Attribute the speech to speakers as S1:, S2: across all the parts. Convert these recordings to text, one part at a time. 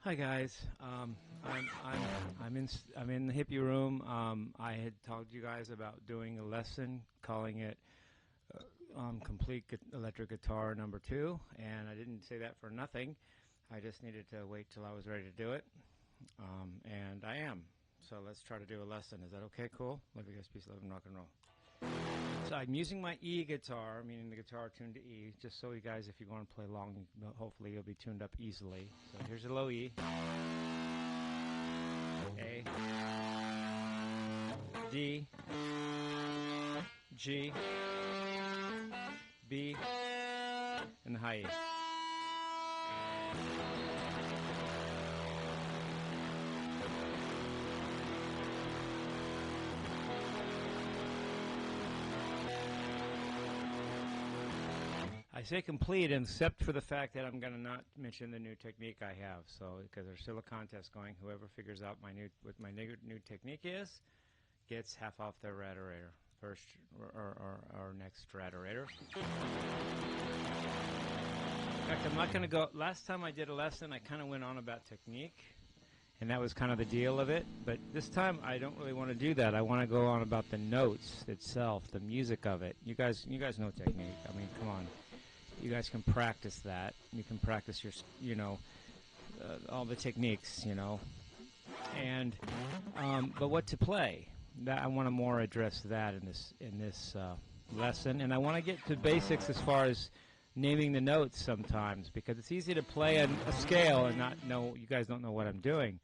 S1: Hi guys, I'm in the hippie room. I had told you guys about doing a lesson, calling it complete electric guitar number 2, and I didn't say that for nothing. I just needed to wait till I was ready to do it, and I am. So let's try to do a lesson. Is that okay? Cool. Love you guys. Peace, love, and rock and roll. So I'm using my E guitar, meaning the guitar tuned to E, just so you guys, if you want to play along, hopefully you'll be tuned up easily. So here's a low E, A, D, G, B, and the high E. I say complete except for the fact that I'm going to not mention the new technique I have. So because there's still a contest going, whoever figures out what my new technique is gets half off their Radiorator, first or next Radiorator. In fact, I'm not going to go. Last time I did a lesson, I kind of went on about technique, and that was kind of the deal of it. But this time, I don't really want to do that. I want to go on about the notes itself, the music of it. You guys know technique. I mean, come on. You guys can practice that. You can practice your, all the techniques, and but what to play. That I want to more address that in this lesson, and I want to get to basics as far as naming the notes sometimes, because it's easy to play a scale and not know. You guys don't know what I'm doing.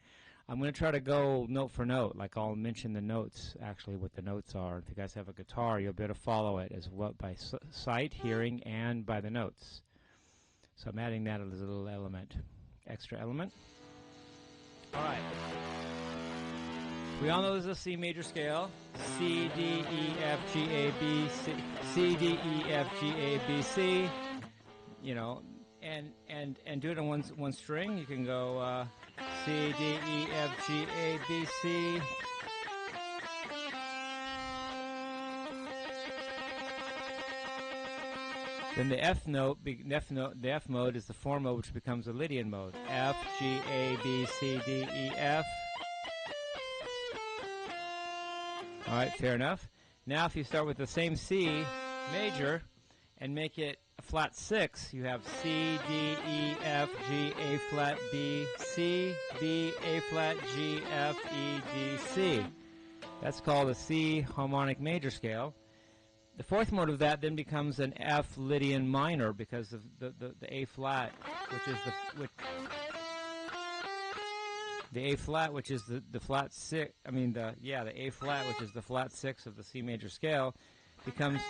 S1: I'm going to try to go note for note, like I'll mention the notes, actually what the notes are. If you guys have a guitar, you'll be able to follow it as well by sight, hearing, and by the notes. So I'm adding that as a little element, extra element. All right. We all know there's a C major scale. C, D, E, F, G, A, B, C. C, D, E, F, G, A, B, C. And do it on one string. You can go C, D, E, F, G, A, B, C. Then the F note, the F mode is the 4 mode, which becomes a Lydian mode. F, G, A, B, C, D, E, F. All right, fair enough. Now, if you start with the same C major and make it a flat 6, you have C, D, E, F, G, A flat, B, C, B, A flat, G, F, E, D, C. That's called a C harmonic major scale. The 4th mode of that then becomes an F Lydian minor because of the A flat, which is the A flat, which is the flat 6. I mean the A flat, which is the flat 6 of the C major scale, becomes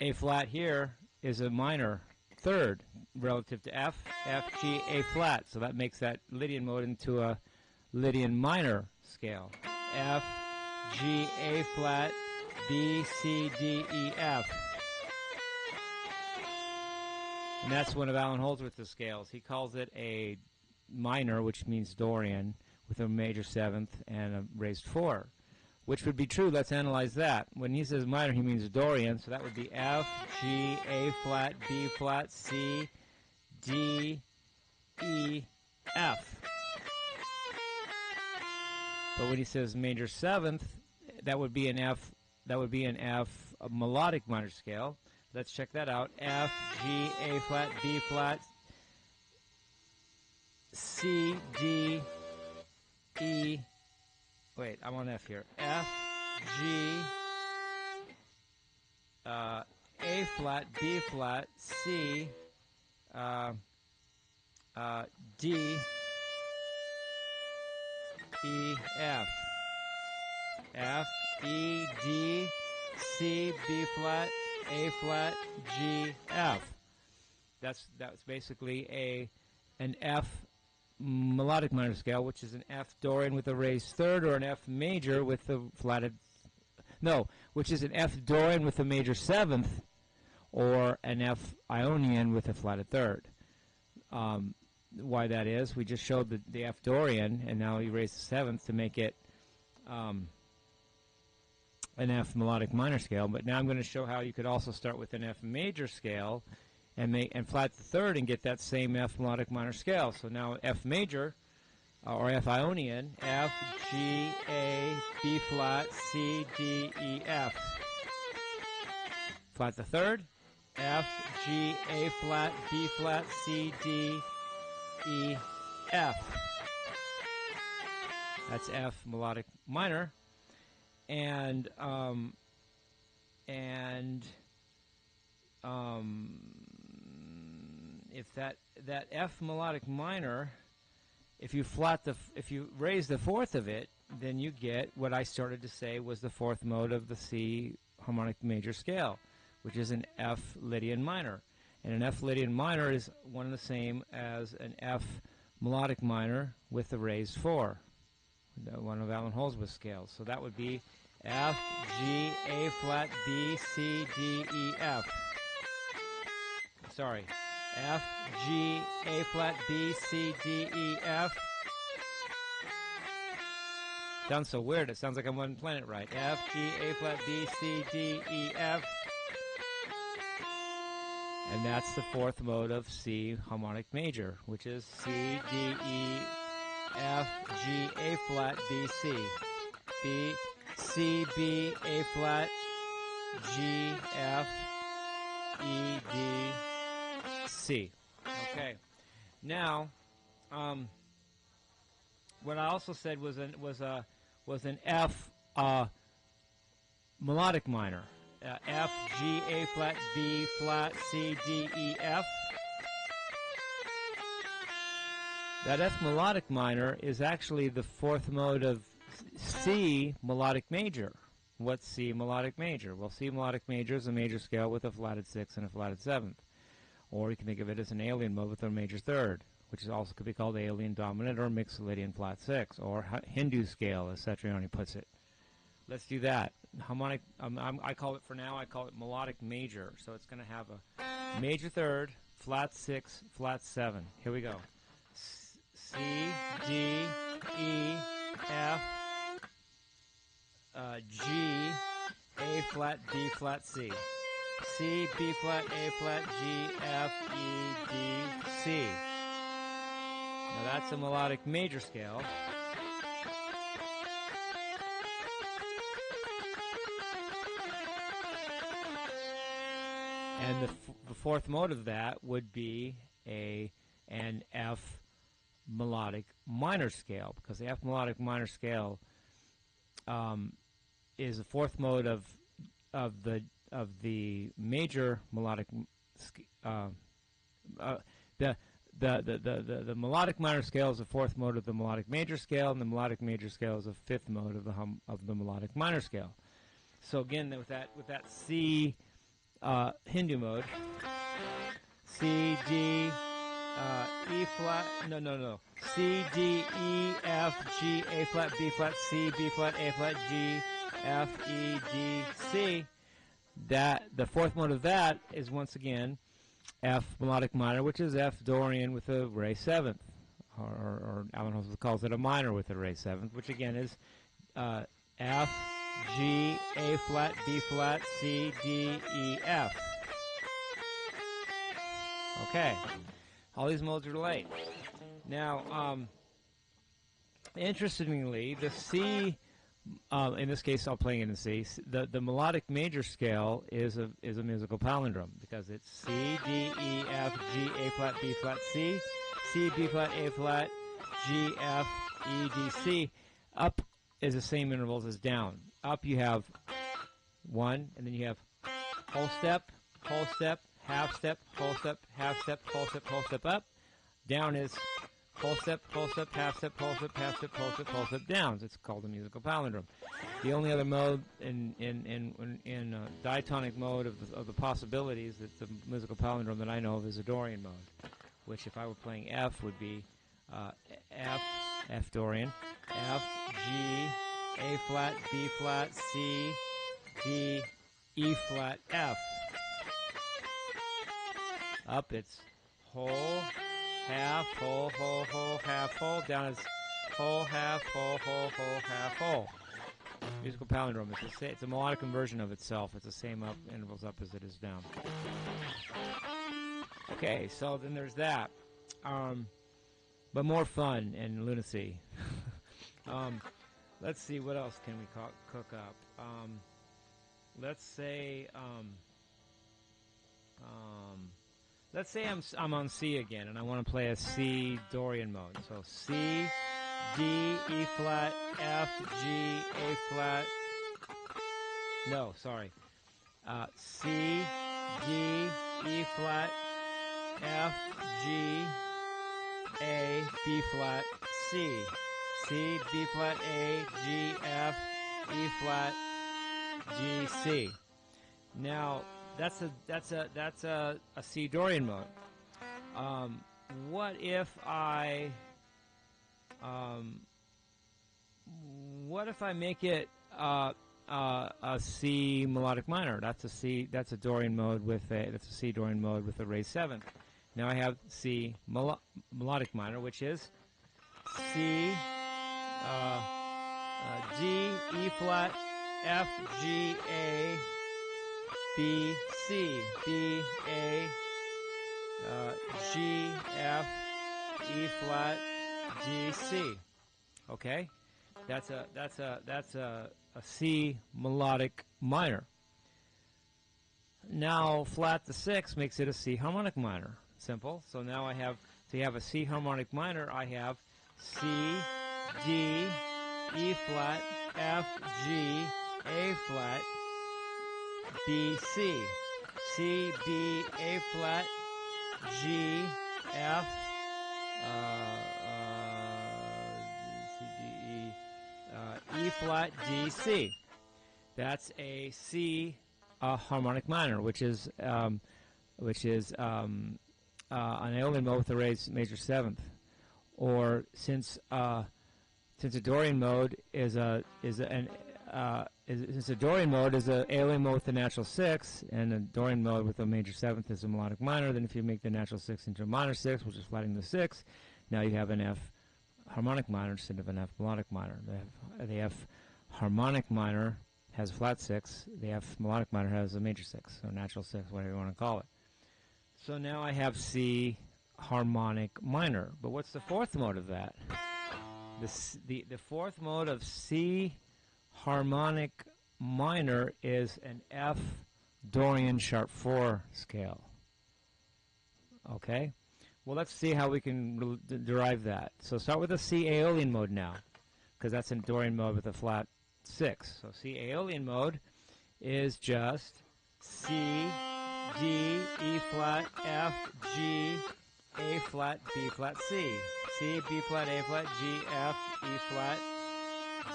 S1: A flat here is a minor 3rd relative to F, F, G, A flat. So that makes that Lydian mode into a Lydian minor scale. F, G, A flat, B, C, D, E, F. And that's one of Alan Holdsworth's scales. He calls it a minor, which means Dorian, with a major 7th and a raised 4. Which would be true. Let's analyze that. When he says minor, he means Dorian, so that would be F, G, A flat, B flat, C, D, E, F. But when he says major 7th, that would be an F. That would be an F a melodic minor scale. Let's check that out. F, G, A flat, B flat, C, D, E. Wait, I'm on F here. F, G, A flat, B flat, C, D, E, F. F, E, D, C, B flat, A flat, G, F. That's basically an F melodic minor scale, which is an F Dorian with a raised 3rd, or an F major with a flatted, which is an F Dorian with a major 7th, or an F Ionian with a flatted 3rd. Why that is, we just showed the F Dorian, and now we raised the 7th to make it an F melodic minor scale. But now I'm going to show how you could also start with an F major scale and flat the 3rd and get that same F melodic minor scale. So now F major or F Ionian, F, G, A, B flat, C, D, E, F. Flat the third, F, G, A flat, B flat, C, D, E, F. That's F melodic minor, and if that F melodic minor, if you raise the fourth of it, then you get what I started to say was the fourth mode of the C harmonic major scale, which is an F Lydian minor. And an F Lydian minor is one and the same as an F melodic minor with a raised 4, one of Alan Holdsworth's scales. So that would be F, G, A flat, B, C, D, E, F. Sorry. F, G, A flat, B, C, D, E, F. Sounds so weird. It sounds like I wasn't playing it right. F, G, A flat, B, C, D, E, F. And that's the fourth mode of C harmonic major, which is C, D, E, F, G, A flat, B, C. B, C, B, A flat, G, F, E, D, C. Okay. Now, what I also said was an F melodic minor. F, G, A flat, B flat, C, D, E, F. That F melodic minor is actually the fourth mode of C melodic major. What's C melodic major? Well, C melodic major is a major scale with a flatted 6th and a flatted 7th. Or you can think of it as an alien mode with a major third, which is also could be called alien dominant or mixed Lydian flat 6, or Hindu scale, as Satriani puts it. Let's do that. Harmonic, I call it, for now, I call it melodic major. So it's going to have a major third, flat 6, flat 7. Here we go. C, D, E, F, G, A flat, B flat, C. C, B flat, A flat, G, F, E, D, C. Now that's a melodic major scale. And the fourth mode of that would be an F melodic minor scale, because the F melodic minor scale is the fourth mode of the major melodic the melodic minor scale is the fourth mode of the melodic major scale, and the melodic major scale is the fifth mode of the melodic minor scale. So again, with that C Hindu mode, C, D, E flat, no, C, D, E, F, G, A flat, B flat, C, B flat, A flat, G, F, E, D, C. That the fourth mode of that is once again F melodic minor, which is F Dorian with a raised 7th, or Alan Holdsworth calls it a minor with a raised 7th, which again is F, G, A flat, B flat, C, D, E, F. Okay, all these modes relate. Now, interestingly, the C, in this case, I'm playing it in C. The melodic major scale is a musical palindrome, because it's C, D, E, F, G, A flat, B flat, C, C, B flat, A flat, G, F, E, D, C. Up is the same intervals as down. Up you have 1, and then you have whole step, half step, whole step, half step, whole step up. Down is whole step, half step, whole step, half step, whole step, downs. It's called a musical palindrome. The only other mode in diatonic mode of the possibilities that the musical palindrome that I know of is a Dorian mode, which if I were playing F would be F Dorian, F, G, A flat, B flat, C, D, E flat, F. Up it's whole, half, whole, half, whole. Down is whole, half, whole, half, whole. Musical palindrome. It's a melodic inversion of itself. It's the same up intervals up as it is down. Okay, so then there's that. but more fun and lunacy. Let's see, what else can we cook up? Let's say I'm on C again, and I want to play a C Dorian mode. So C, D, E flat, F, G, A flat. No, sorry. C, D, E flat, F, G, A, B flat, C. C, B flat, A, G, F, E flat, G, C. Now that's a C Dorian mode. What if I make it a C melodic minor? That's a Dorian mode with a C Dorian mode with a raised seventh. Now I have C melodic minor, which is C, D, E flat, F, G, A, B, C, B, A, G, F, E flat, G, C. Okay, that's a C melodic minor. Now flat to 6 makes it a C harmonic minor. Simple. So now I have, to have a C harmonic minor, I have C, D, E flat, F, G, A flat, B, C. C, B, A flat, G, F, C, D, E, E flat, D, C. That's a C harmonic minor, which is an Aeolian mode with a raised major seventh. Or since a Dorian mode is an Aeolian mode with a natural six, and a Dorian mode with a major seventh is a melodic minor, then if you make the natural six into a minor six, which is flatting the six, now you have an F harmonic minor instead of an F melodic minor. The F harmonic minor has a flat six, the F melodic minor has a major six, or natural six, whatever you want to call it. So now I have C harmonic minor. But what's the fourth mode of that? The fourth mode of C harmonic minor is an F Dorian sharp 4 scale. Okay? Well, let's see how we can derive that. So start with a C Aeolian mode now, because that's a Dorian mode with a flat 6. So C Aeolian mode is just C, D, E flat, F, G, A flat, B flat, C. C, B flat, A flat, G, F, E flat,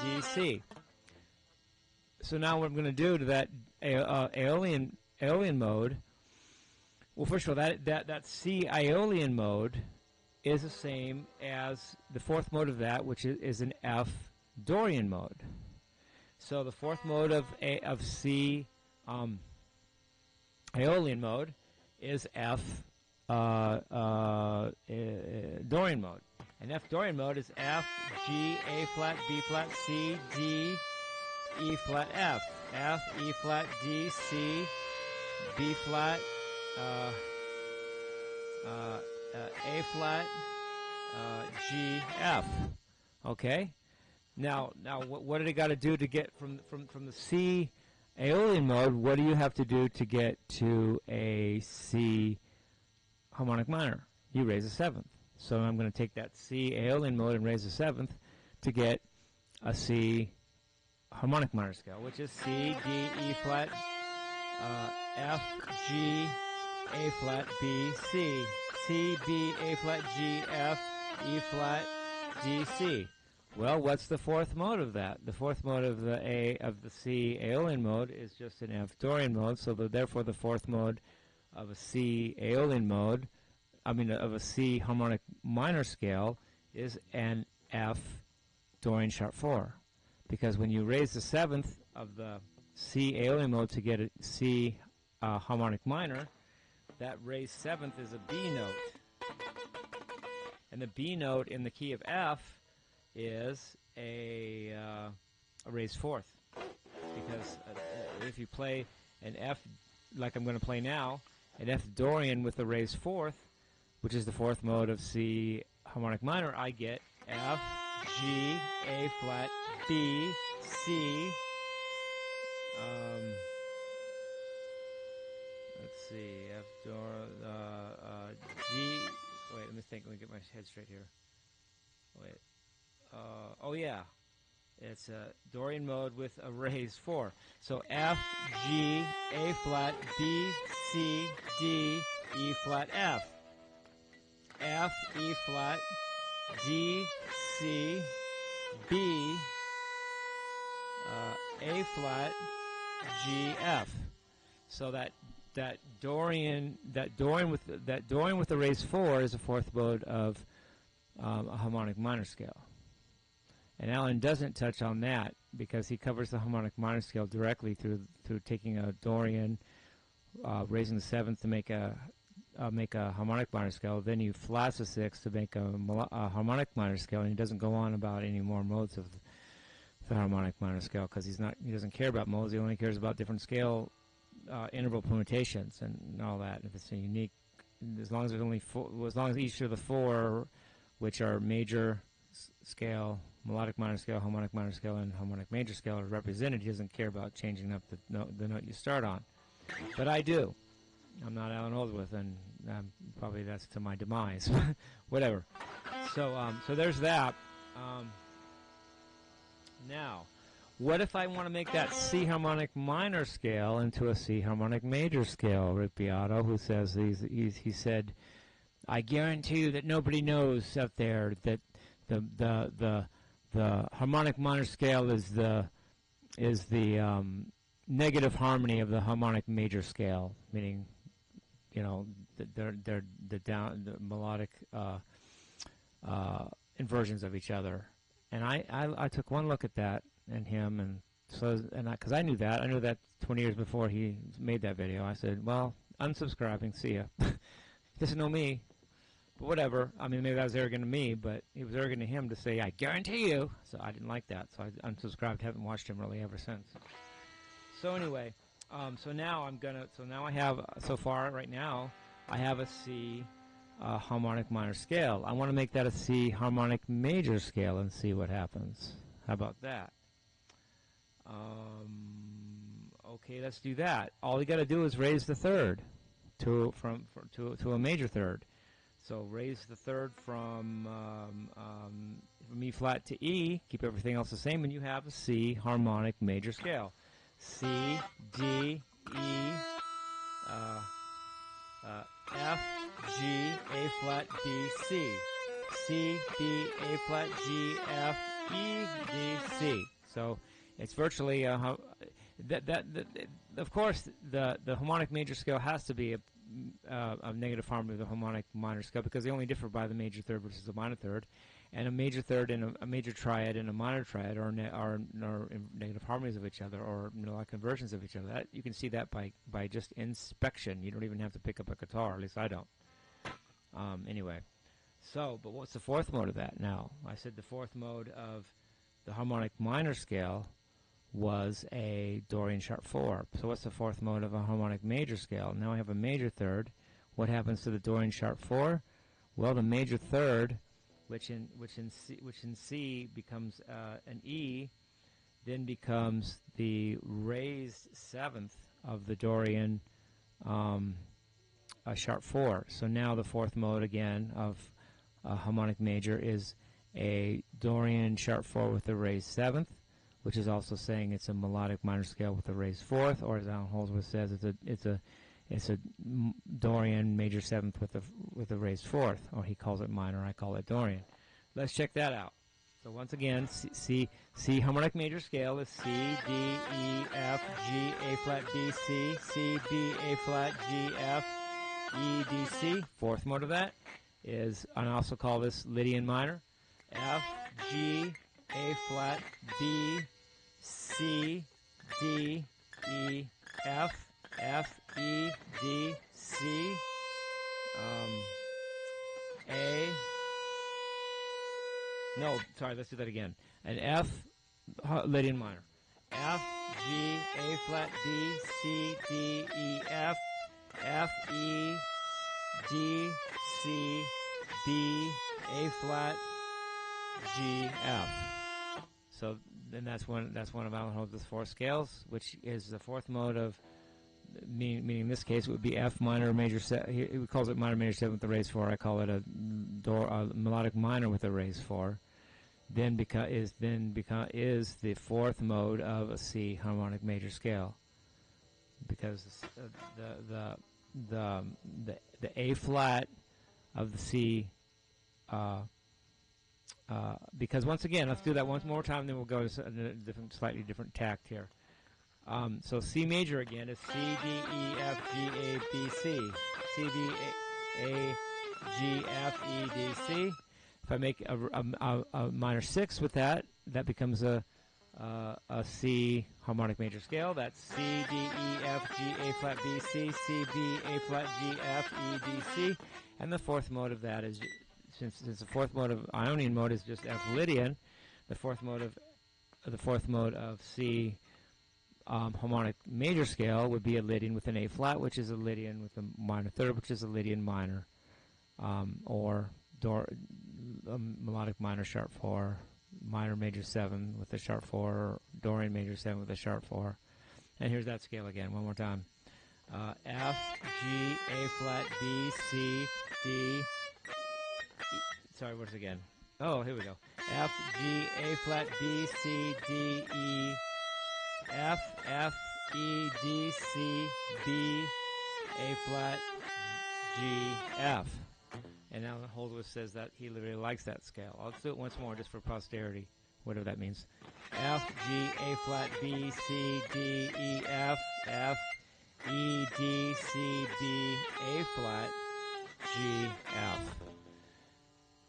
S1: G, C. So now what I'm going to do to that Aeolian mode, well, first of all, that C Aeolian mode is the same as the fourth mode of that, which is an F Dorian mode. So the fourth mode of C Aeolian mode is F Dorian mode. And F Dorian mode is F, G, A flat, B flat, C, D, E flat, F. F, E flat, D, C, B flat, A flat, G, F. Okay? Now what did it got to do to get from the C Aeolian mode? What do you have to do to get to a C harmonic minor? You raise a seventh. So I'm going to take that C Aeolian mode and raise a seventh to get a C harmonic minor scale, which is C, D, E flat, F, G, A flat, B, C. C, B, A flat, G, F, E flat, G, C. Well, what's the fourth mode of that? The fourth mode of the C Aeolian mode is just an F Dorian mode, so therefore the fourth mode of a C Aeolian mode, of a C harmonic minor scale, is an F Dorian sharp 4. Because when you raise the seventh of the C Aeolian mode to get a C harmonic minor, that raised seventh is a B note. And the B note in the key of F is a raised fourth. Because if you play an F, like I'm going to play now, an F Dorian with a raised fourth, which is the fourth mode of C harmonic minor, I get F, G, A flat, B, C. Let's see, F, G. Wait, let me think. Let me get my head straight here. Wait. Oh yeah, it's a Dorian mode with a raised 4. So F, G, A flat, B, C, D, E flat, F. F, E flat, D, C, B, A flat, G, F. So that Dorian with the raised 4 is a fourth mode of a harmonic minor scale. And Alan doesn't touch on that because he covers the harmonic minor scale directly through taking a Dorian, raising the 7th to make a harmonic minor scale. Then he flats the 6th to make a harmonic minor scale, and he doesn't go on about any more modes of the harmonic minor scale because he doesn't care about modes. He only cares about different scale interval permutations and all that. If it's a unique, as long as there's only 4, as long as each of the 4, which are major scale, melodic minor scale, harmonic minor scale, and harmonic major scale, are represented, he doesn't care about changing up the note you start on. But I do. I'm not Alan Holdsworth, and probably that's to my demise. Whatever. So there's that. Now, what if I want to make that C harmonic minor scale into a C harmonic major scale? Rick Beato, who says he said, I guarantee you that nobody knows out there that the harmonic minor scale is the negative harmony of the harmonic major scale, meaning, you know, they're the melodic inversions of each other. And I took one look at that and him, and so because I knew that 20 years before he made that video. I said, well, unsubscribing, see ya. He doesn't know me, but whatever. I mean, maybe that was arrogant to me, but it was arrogant to him to say, I guarantee you. So I didn't like that, so I unsubscribed. Haven't watched him really ever since. So anyway, so now I have, so far right now, I have a C harmonic minor scale. I want to make that a C harmonic major scale and see what happens. How about that? Okay, let's do that. All you got to do is raise the third to a major third. So raise the third from E flat to E. Keep everything else the same, and you have a C harmonic major scale. C, D, E, F, G, A flat, B, C. C, B, A flat, G, F, E, D, C. So it's virtually of course the harmonic major scale has to be a negative harmony of the harmonic minor scale because they only differ by the major third versus the minor third, and a major third and a major triad and a minor triad are negative harmonies of each other or melodic conversions of each other. That, you can see that by just inspection. You don't even have to pick up a guitar, at least I don't. Anyway, so but what's the fourth mode of that now? I said the fourth mode of the harmonic minor scale was a Dorian sharp 4. So what's the fourth mode of a harmonic major scale? Now I have a major third. What happens to the Dorian sharp 4? Well, the major third, which in C becomes an E, then becomes the raised 7th of the Dorian sharp 4. So now the fourth mode again of harmonic major is a Dorian sharp 4 with a raised 7th, which is also saying it's a melodic minor scale with a raised 4th, or as Alan Holdsworth says, it's a Dorian major 7th with a raised 4th, or he calls it minor, I call it Dorian. Let's check that out. So once again, C harmonic major scale is C, D, E, F, G, A flat, B, C, C, B, A flat, G, F, E, D, C. Fourth mode of that is, and I also call this Lydian minor, F, G, A flat, B, C, D, E, F, F, E, D, C, A. No, sorry, let's do that again. An F, Lydian minor. F, G, A flat, B, C, D, E, F, F, E, D, C, B, A flat, G, F. So then that's one of Alan Holmes' four scales, which is the fourth mode of, meaning in this case it would be F minor major. He calls it minor major 7 with a raised 4. I call it a melodic minor with a raised 4. Then is the fourth mode of a C harmonic major scale, because the A flat of the C. Because once again, let's do that once more time, then we'll go to a slightly different tact here. So C major again is C, D, E, F, G, A, B, C. C, D, A, G, F, E, D, C. If I make a minor 6 with that, that becomes a C harmonic major scale. That's C, D, E, F, G, A flat, B, C, C, B, A flat, G, F, E, D, C. And the fourth mode of that is, since the fourth mode of Ionian mode is just F Lydian, the fourth mode of C harmonic major scale would be a Lydian with an A flat, which is a Lydian with a minor third, which is a Lydian minor, or melodic minor sharp 4, minor major 7 with a sharp 4, Dorian major 7 with a sharp 4. And here's that scale again, one more time. F, G, A flat, B, C, D, E, sorry, what's again? Oh, here we go. F, G, A flat, B, C, D, E, F, F, E, D, C, B, A flat, G, F. And now Holdsworth says that he really likes that scale. I'll do it once more just for posterity, whatever that means. F, G, A flat, B, C, D, E, F, F, E, D, C, B, A flat, G, F.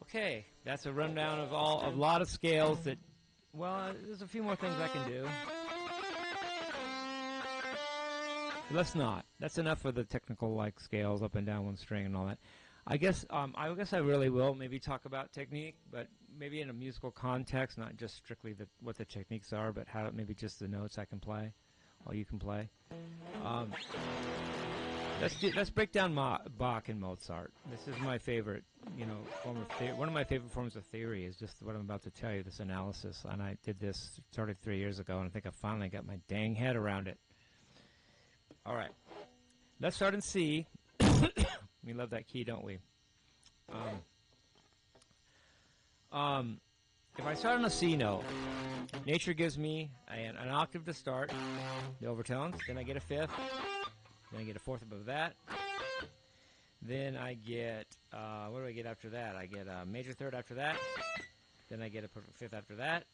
S1: Okay, that's a rundown of a lot of scales that, well, there's a few more things I can do. Let's not. That's enough for the technical, like, scales up and down one string and all that. I guess I really will maybe talk about technique, but maybe in a musical context, not just strictly what the techniques are, but how maybe just the notes I can play, or you can play. Let's break down Bach and Mozart. This is my favorite, form of theory. One of my favorite forms of theory is just what I'm about to tell you, this analysis. And I did this, started 3 years ago, and I think I finally got my dang head around it. All right, let's start in C. We love that key, don't we? If I start on a C note, nature gives me an octave to start, the overtones, then I get a fifth, then I get a fourth above that, then I get, what do I get after that? I get a major third after that, then I get a perfect fifth after that,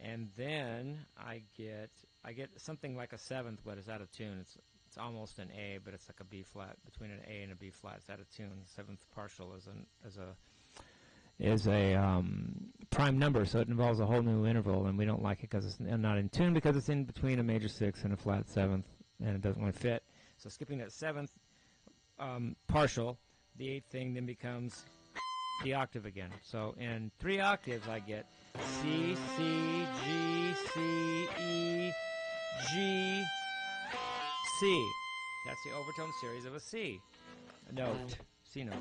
S1: and then I get something like a seventh, but it's out of tune. It's almost an A, but it's like a B flat, between an A and a B flat. It's out of tune. Seventh partial is a prime number, so it involves a whole new interval, and we don't like it because it's not in tune, because it's in between a major 6 and a flat 7th, and it doesn't really fit. So skipping that 7th partial, the 8th thing then becomes the octave again. So in 3 octaves, I get C, C, G, C, E, G, C. That's the overtone series of a C note. C note.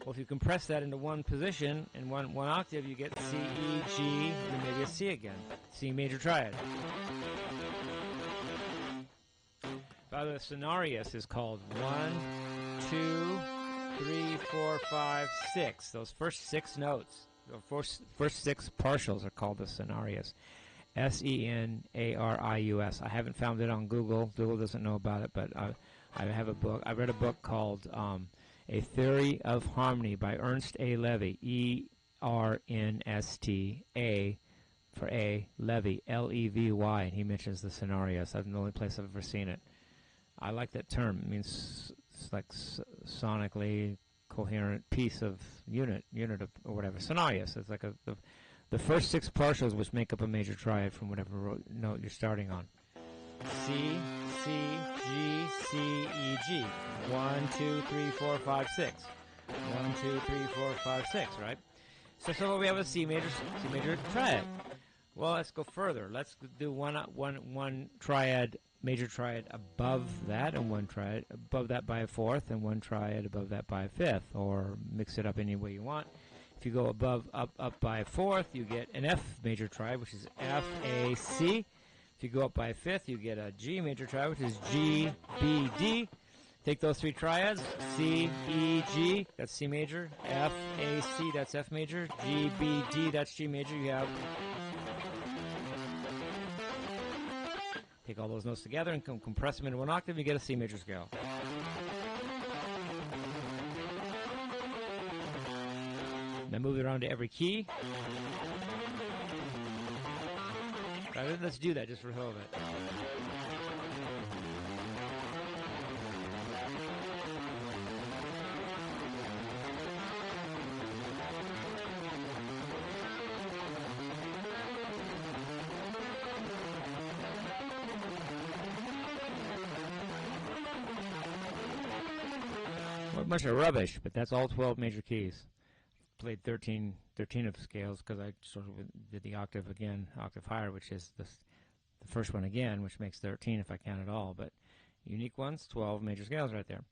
S1: Well, if you compress that into one position in one octave, you get C, E, G, and maybe a C again. C major triad. By the way, Cenarius is called 1, 2, 3, 4, 5, 6. Those first 6 notes, the first 6 partials are called the Cenarius. Senarius. I haven't found it on Google. Google doesn't know about it, but I have a book. I read a book called A Theory of Harmony by Ernst A. Levy. E-R-N-S-T-A for A, Levy, L-E-V-Y, and he mentions the Cenarius. That's the only place I've ever seen it. I like that term. It means it's like sonically coherent piece of unit of, or whatever. Cenarius. It's like the first 6 partials which make up a major triad from whatever note you're starting on. C, C, G, C, E, G. 1, 2, 3, 4, 5, 6. 1, 2, 3, 4, 5, 6, right? So we have a C major triad. Well, let's go further. Let's do one triad major triad above that, and one triad above that by a fourth, and one triad above that by a fifth, or mix it up any way you want. If you go up by a fourth, you get an F major triad, which is F, A, C. If you go up by a fifth, you get a G major triad, which is G, B, D. Take those three triads, C, E, G, that's C major, F, A, C, that's F major, G, B, D, that's G major. You have, take all those notes together and compress them into one octave, you get a C major scale. Then move it around to every key. Right, let's do that just for the hell of it. A bunch of rubbish, but that's all 12 major keys. Played 13 of scales because I sort of did the octave again, octave higher, which is the first one again, which makes 13 if I count it all. But unique ones, 12 major scales right there.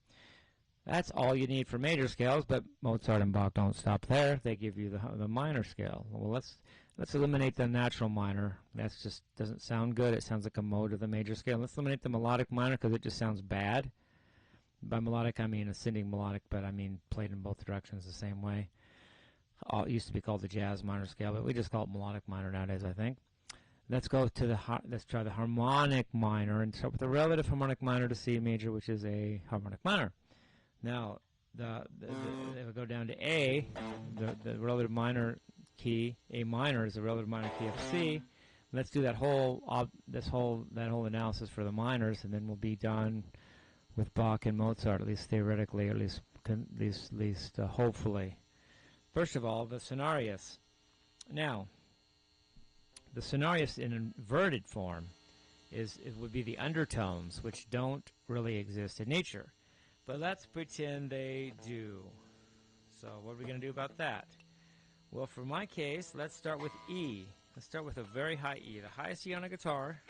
S1: That's all you need for major scales, but Mozart and Bach don't stop there. They give you the minor scale. Well, let's eliminate the natural minor. That just doesn't sound good. It sounds like a mode of the major scale. Let's eliminate the melodic minor because it just sounds bad. By melodic, I mean ascending melodic, but I mean played in both directions the same way. It used to be called the jazz minor scale, but we just call it melodic minor nowadays, I think. Let's go to let's try the harmonic minor and start with the relative harmonic minor to C major, which is a harmonic minor. Now, if we go down to A, the relative minor key, A minor is the relative minor key of C. Let's do that whole analysis for the minors, and then we'll be done with Bach and Mozart, at least theoretically, or at least hopefully. First of all, the sonarius. Now, the sonarius in inverted form would be the undertones, which don't really exist in nature. But let's pretend they do. So what are we going to do about that? Well, for my case, let's start with E. Let's start with a very high E, the highest E on a guitar.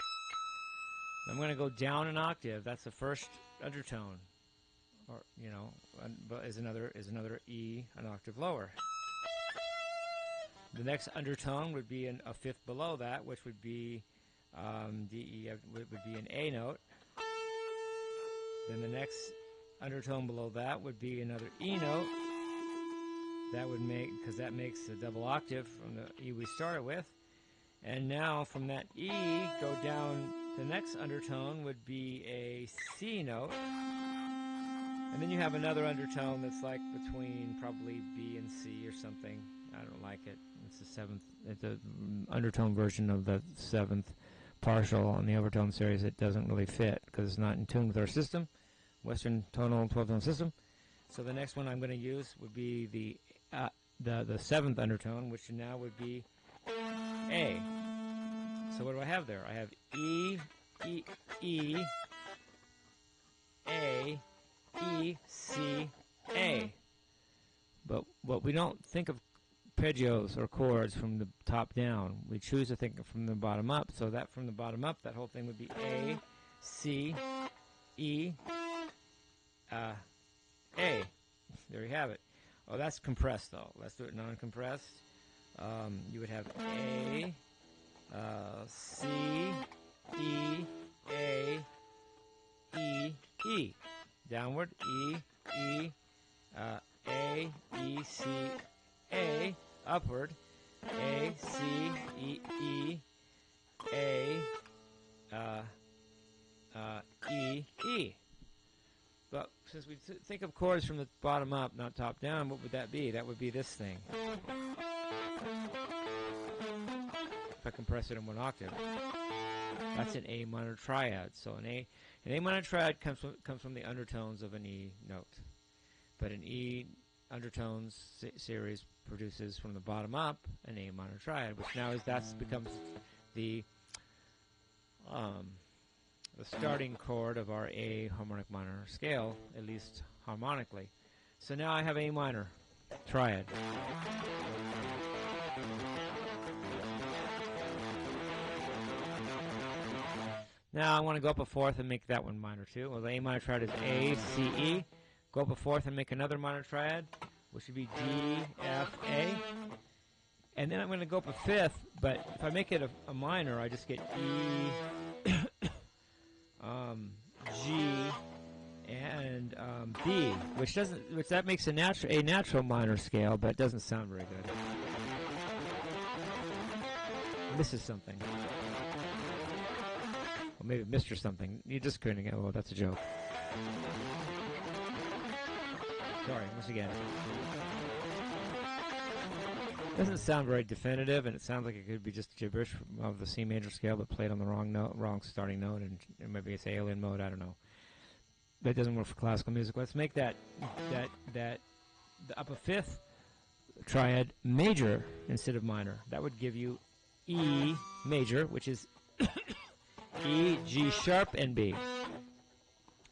S1: I'm going to go down an octave. That's the first undertone, or is another E an octave lower. The next undertone would be a fifth below that, which would be D, E, would be an A note. Then the next undertone below that would be another E note. That would because that makes a double octave from the E we started with. And now from that E, go down, the next undertone would be a C note. And then you have another undertone that's like between probably B and C or something. I don't like it. It's the seventh, it's the undertone version of the seventh partial on the overtone series. It doesn't really fit because it's not in tune with our system, Western tonal 12-tone system. So the next one I'm going to use would be the seventh undertone, which now would be A. So what do I have there? I have E, E, E, A, E, C, A. But we don't think of arpeggios or chords from the top down. We choose to think from the bottom up. So that from the bottom up, that whole thing would be A, C, E, A. There you have it. Oh, that's compressed though. Let's do it non-compressed. You would have A, C, E, A, E, E. Downward, E, E, A, E, C, A. Upward, A, C, E, E, A, E, E. But since we think of chords from the bottom up, not top down, what would that be? That would be this thing. If I compress it in one octave. That's an A minor triad. So an A minor triad comes from the undertones of an E note. But an E undertones series produces from the bottom up an A minor triad, which now becomes the starting chord of our A harmonic minor scale, at least harmonically. So now I have A minor triad. Now I want to go up a fourth and make that one minor too. Well, the A minor triad is A, C, E. Go up a fourth and make another minor triad, which would be D, F, A. And then I'm going to go up a fifth, but if I make it a minor, I just get E, G, and B, which that makes a natural minor scale, but it doesn't sound very good. Misses something. Or maybe Mr. something. You just couldn't get. Oh, that's a joke. Sorry, once again. Doesn't sound very definitive, and it sounds like it could be just gibberish of the C major scale, but played on the wrong starting note, and maybe it's alien mode. I don't know. That doesn't work for classical music. Let's make that up a fifth triad major instead of minor. That would give you E major, which is E, G sharp, and B.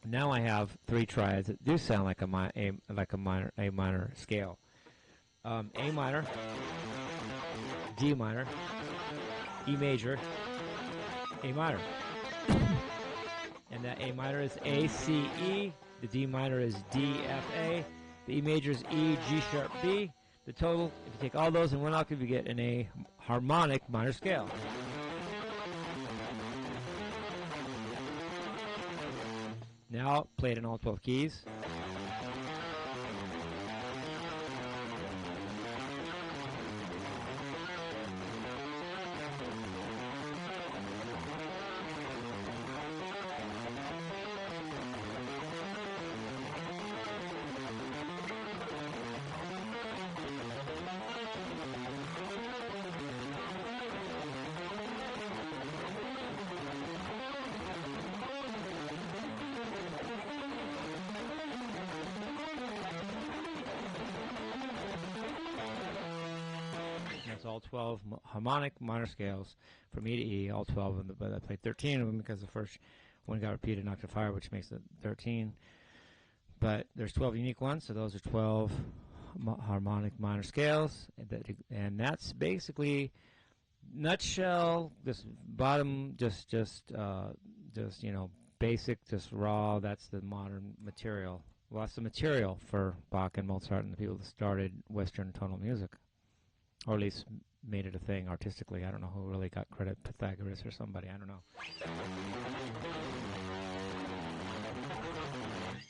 S1: Now I have three triads that do sound like a minor scale. A minor, D minor, E major, A minor. And that A minor is A, C, E. The D minor is D, F, A. The E major is E, G sharp, B. The total, if you take all those in one octave, you get an A harmonic minor scale. Now, play it in all 12 keys. All 12 harmonic minor scales from E to E, all 12 of them, but I played 13 of them because the first one got repeated an octave higher, which makes it 13. But there's 12 unique ones, so those are 12 harmonic minor scales, and that's basically nutshell. This bottom, just you know, basic, just raw. That's the modern material. Well, that's the material for Bach and Mozart and the people that started Western tonal music. Or at least made it a thing artistically. I don't know who really got credit, Pythagoras or somebody, I don't know.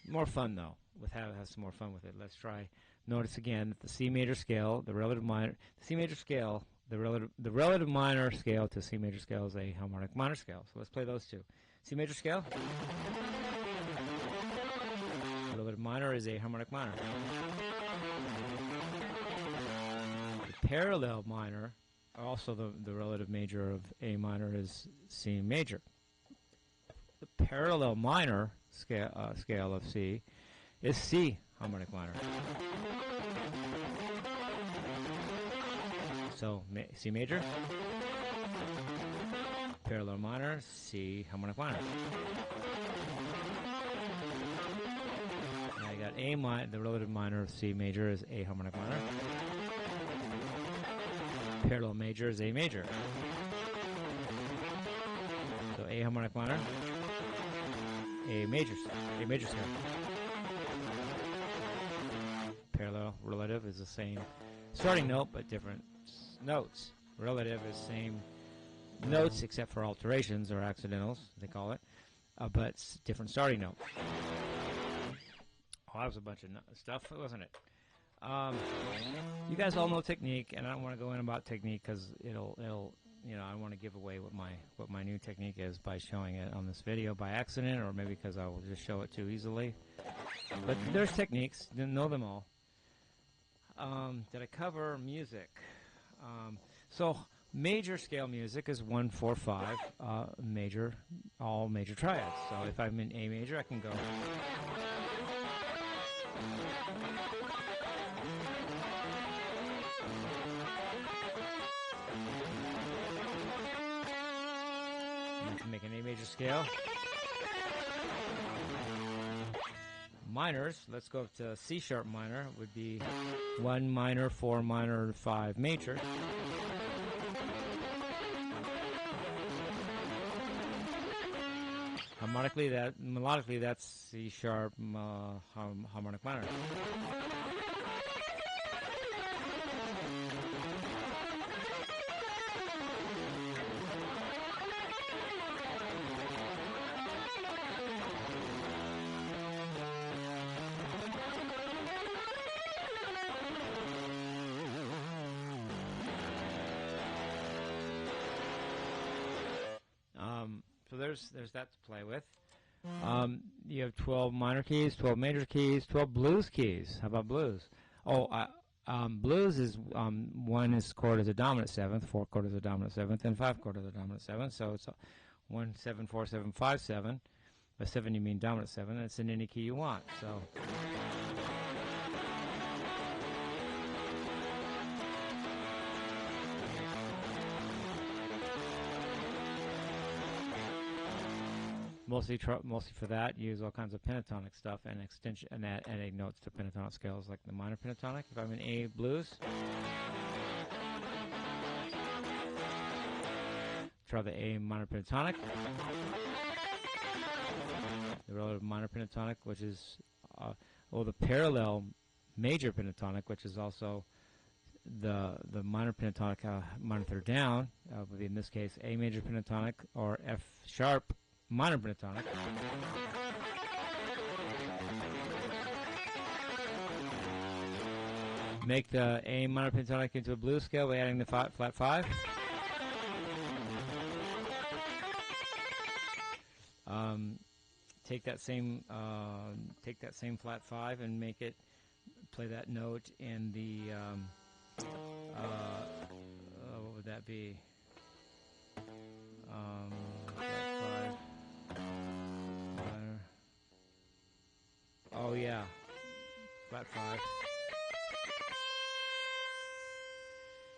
S1: More fun though, have some more fun with it. Let's try, notice again that the C major scale, the relative minor, the C major scale, the relative minor scale to C major scale is a harmonic minor scale. So let's play those two. C major scale, relative minor is a harmonic minor. Parallel minor, also the relative major of A minor is C major. The parallel minor scale of C is C harmonic minor. So C major, parallel minor, C harmonic minor. Now I got A minor, the relative minor of C major is A harmonic minor. Parallel major is A major. So A harmonic minor, A major scale. Parallel relative is the same starting note but different notes. Relative is same notes except for alterations or accidentals, they call it, but different starting note. Oh, that was a bunch of stuff, wasn't it? You guys all know technique, and I don't want to go in about technique because it'll you know, I want to give away what my new technique is by showing it on this video by accident, or maybe because I will just show it too easily. But there's techniques, didn't know them all. Did I cover music? So major scale music is 1, 4, 5 major, all major triads. So if I'm in A major, I can go. Make an A major scale. Minors, let's go up to C sharp minor, would be 1 minor, 4 minor, 5 major. Melodically, that's C sharp harmonic minor. So there's that to play with. You have 12 minor keys, 12 major keys, 12 blues keys. How about blues? Oh, blues is 1 is chord as a dominant seventh, 4 chord as a dominant seventh, and 5 chord as a dominant seventh. So it's 1 7 4 7 5 7. By 7 you mean dominant 7, and it's in any key you want. So. Mostly for that, use all kinds of pentatonic stuff and extension and adding notes to pentatonic scales like the minor pentatonic. If I'm in A blues, try the A minor pentatonic, the relative minor pentatonic, which is the parallel major pentatonic, which is also the minor pentatonic minor third down, would be in this case A major pentatonic or F sharp minor pentatonic. Make the A minor pentatonic into a blues scale by adding the flat 5. Take that same flat 5 and make it play that note in the what would that be? Flat 5. Oh yeah, flat 5.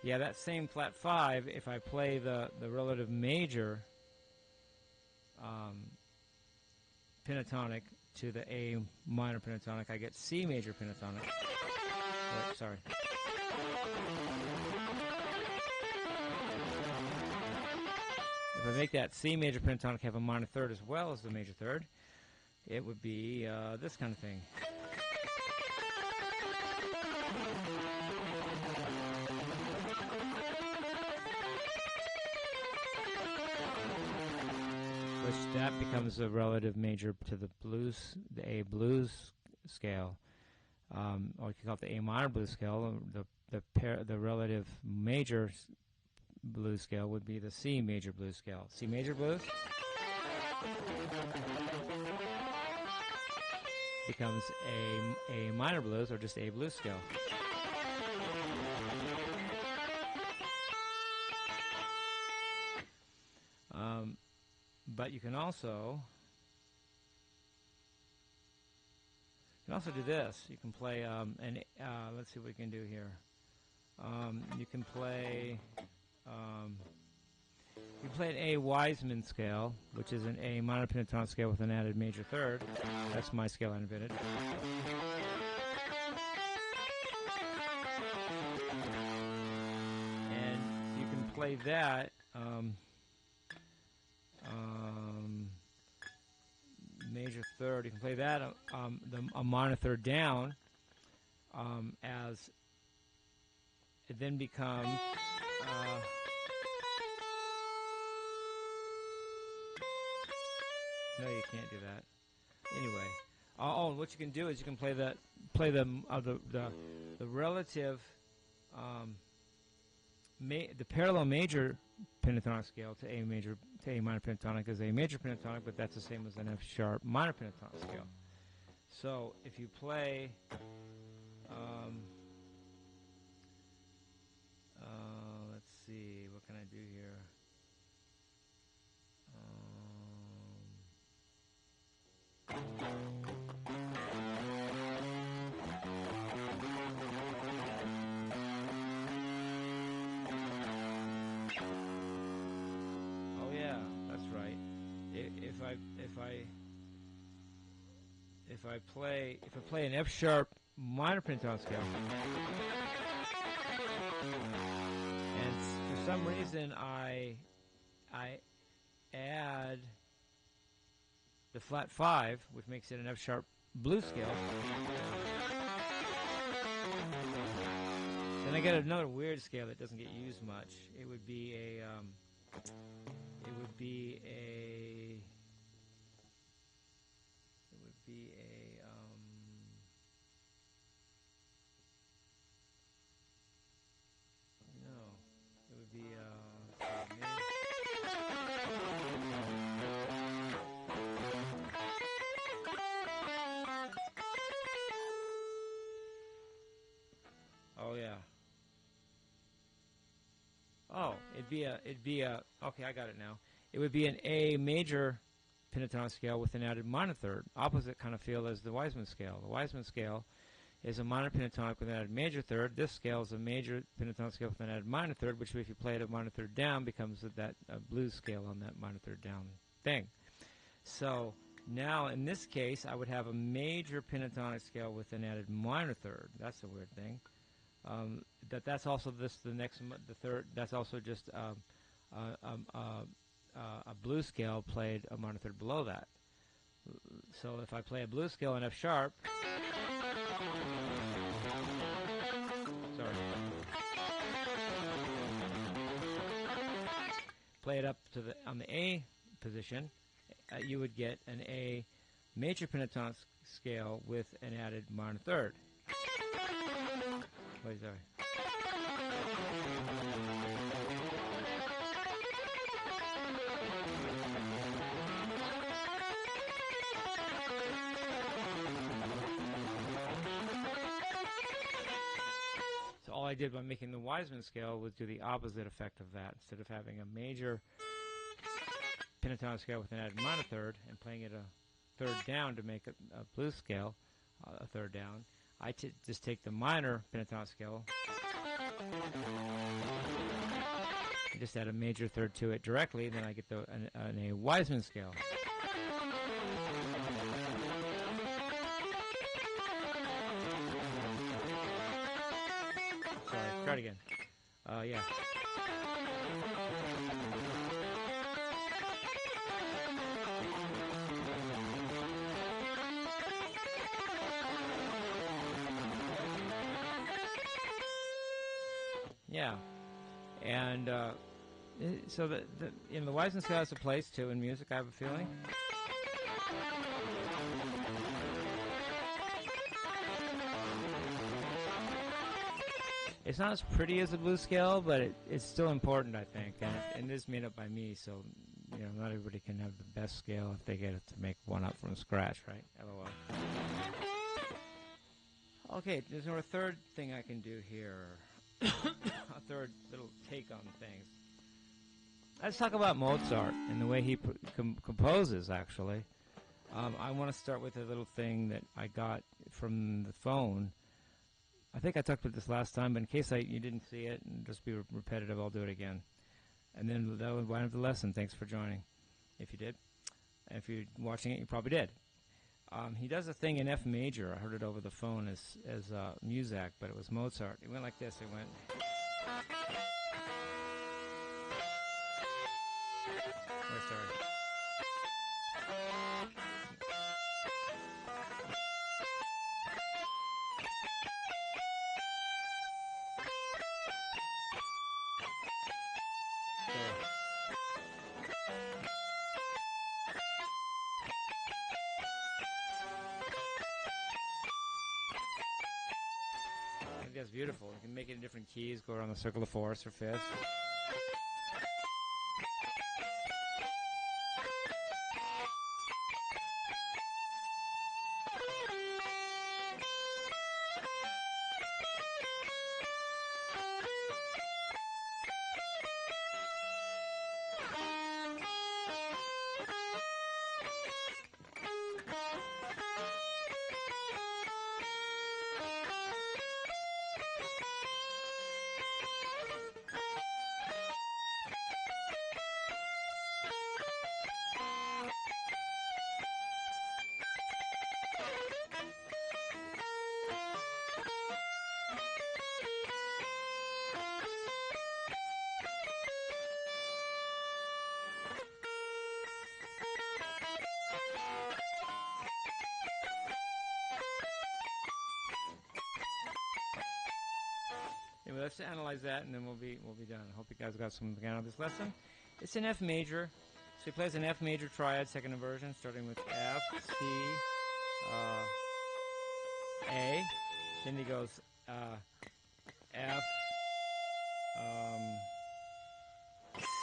S1: Yeah, that same flat 5, if I play the relative major pentatonic to the A minor pentatonic, I get C major pentatonic. Wait, sorry. If I make that C major pentatonic have a minor third as well as the major third, it would be this kind of thing. Which that becomes a relative major to the blues, the A blues scale, or you can call it the A minor blues scale. The relative major blues scale would be the C major blues scale. C major blues becomes A minor blues or just A blues scale. But you can also do this. You can play let's see what we can do here. You can play an A Wiseman scale, which is an A minor pentatonic scale with an added major third. That's my scale I invented. And you can play that major third. You can play that a minor third down as it then becomes no, you can't do that. Anyway, and what you can do is you can play the relative the parallel major pentatonic scale to A minor pentatonic is A major pentatonic, but that's the same as an F sharp minor pentatonic scale. So if you play let's see, what can I do here? Oh yeah, that's right. If I play an F sharp minor pentatonic scale, and for some reason I add the flat 5, which makes it an F sharp blues scale. Then I get another weird scale that doesn't get used much. It would be a oh yeah. Oh, okay, I got it now. It would be an A major pentatonic scale with an added minor third. Opposite kind of feel as the Wiseman scale. The Wiseman scale is a minor pentatonic with an added major third. This scale is a major pentatonic scale with an added minor third, which if you play it a minor third down becomes that blues scale on that minor third down thing. So now in this case, I would have a major pentatonic scale with an added minor third. That's a weird thing. That's also the third. That's also just a blues scale played a minor third below that. So if I play a blues scale in F sharp, sorry, play it up to on the A position, you would get an A major pentatonic scale with an added minor third. Wait, sorry. So all I did by making the Wiseman scale was do the opposite effect of that. Instead of having a major pentatonic scale with an added minor third and playing it a third down to make a blues scale, a third down, I just take the minor pentatonic scale and just add a major third to it directly, and then I get a Wiseman scale. Sorry, try it again. Yeah. Yeah, and so the Wiseman scale has a place too in music, I have a feeling. It's not as pretty as a blues scale, but it's still important, I think, and it is made up by me, so not everybody can have the best scale if they get it to make one up from scratch, right? LOL. Okay, there's a third thing I can do here. A third little take on things. Let's talk about Mozart and the way he composes, actually. I want to start with a little thing that I got from the phone. I think I talked about this last time, but in case you didn't see it and just be repetitive, I'll do it again. And then that would wind up the lesson. Thanks for joining, if you did. And if you're watching it, you probably did. He does a thing in F major. I heard it over the phone as Muzak, but it was Mozart. It went like this. It went. Wait, sorry. That's beautiful. You can make it in different keys, go around the circle of fourths or fifths. let's analyze that, and then we'll be done. I hope you guys got something out of this lesson. It's an F major, so he plays an F major triad second inversion, starting with F, C, A. Then he goes F,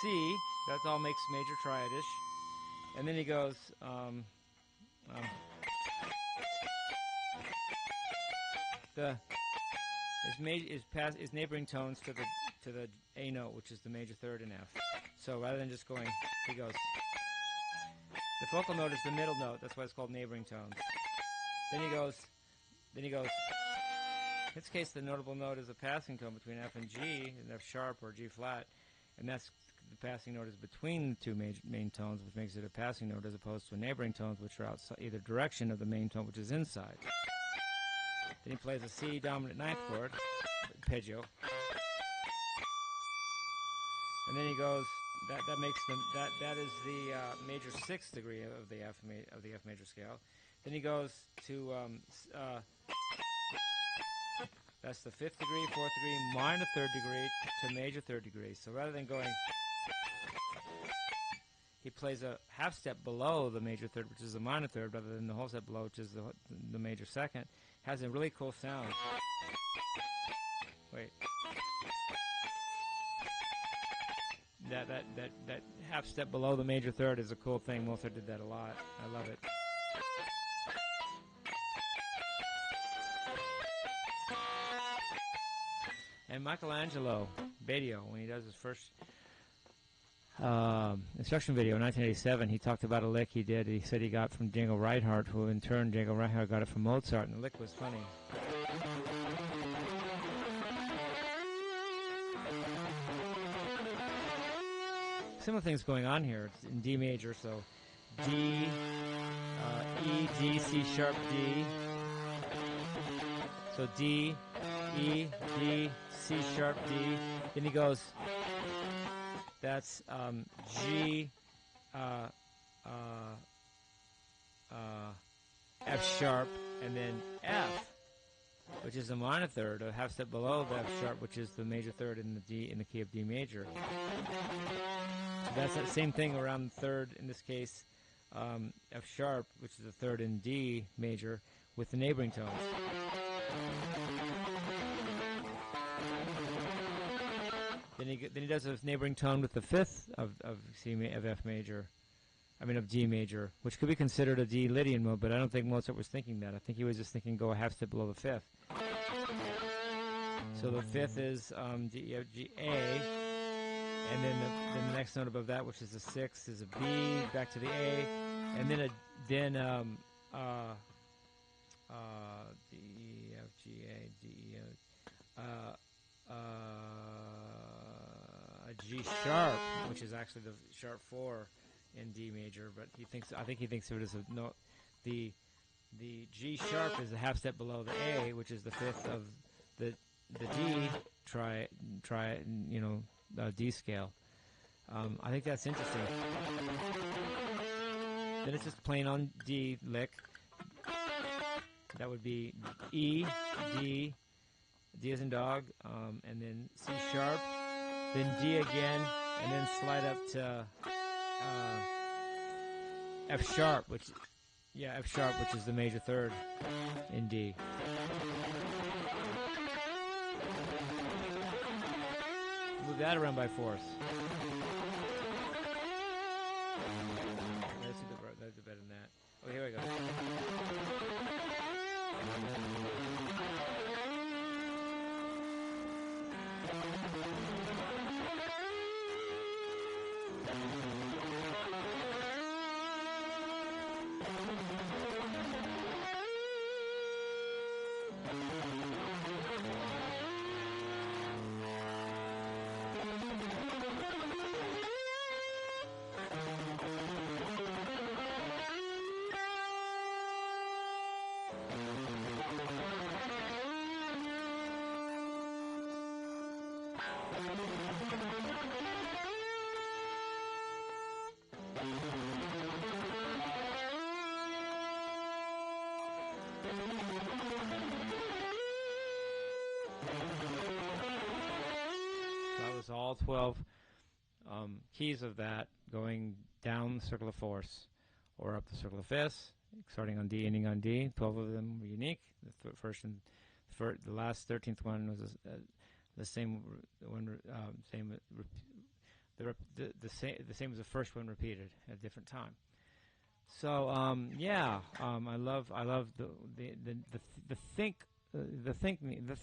S1: C. That all makes major triadish, and then he goes. His neighboring tones to the A note, which is the major third in F. So rather than just going, he goes. The focal note is the middle note. That's why it's called neighboring tones. Then he goes. In this case, the notable note is a passing tone between F and G, an F sharp or G flat, and that's the passing note is between the two main tones, which makes it a passing note as opposed to neighboring tones, which are outside either direction of the main tone, which is inside. Then he plays a C dominant ninth chord, arpeggio, and then he goes. That makes them that is the major sixth degree of the F major scale. Then he goes to that's the fifth degree, fourth degree, minor third degree to major third degree. So rather than going, he plays a half step below the major third, which is the minor third, rather than the whole step below, which is the major second. Has a really cool sound. Wait. That half step below the major third is a cool thing. Mozart did that a lot. I love it. And Michelangelo, Badio, when he does his first instruction video in 1987, he talked about a lick he did. He said he got from Django Reinhardt, who in turn Django Reinhardt got it from Mozart, and the lick was funny. Similar things going on here. It's in D major, so D, E, D, C sharp, D. So D, E, D, C sharp, D. Then he goes, that's G, F sharp, and then F, which is the minor third, a half step below the F sharp, which is the major third in the key of D major. So that's that same thing around the third, in this case, F sharp, which is the third in D major, with the neighboring tones. Then he does a neighboring tone with the fifth of F major, of D major, which could be considered a D Lydian mode, but I don't think Mozart was thinking that. I think he was just thinking go a half step below the fifth. So the fifth is D, F, G, A, and then the next note above that, which is the sixth, is a B, back to the A, and then D, E, F, G, A, D, E, a G sharp, which is actually the sharp 4 in D major, but I think he thinks of it as a note. The G sharp is a half step below the A, which is the fifth of the D D scale. I think that's interesting. Then it's just plain on D lick. That would be E, D as in dog, and then C sharp, then D again, and then slide up to F sharp, which is the major third in D. Move that around by fourths. Let's do better than that. Oh, here we go. has all 12 keys of that going down the circle of fourths or up the circle of fifths, starting on D, ending on D. 12 of them were unique. The last 13th one was the same one, the same as the first one repeated at a different time. So I love the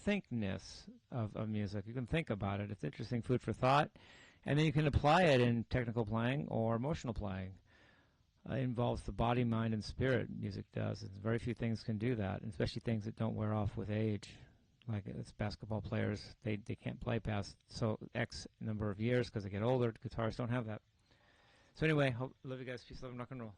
S1: thinkness of music. You can think about it. It's interesting, food for thought, and then you can apply it in technical playing or emotional playing. It involves the body, mind, and spirit. Music does. And very few things can do that, and especially things that don't wear off with age. Like it's basketball players, they can't play past X number of years because they get older. Guitarists don't have that. So anyway, love you guys. Peace, love, and rock and roll.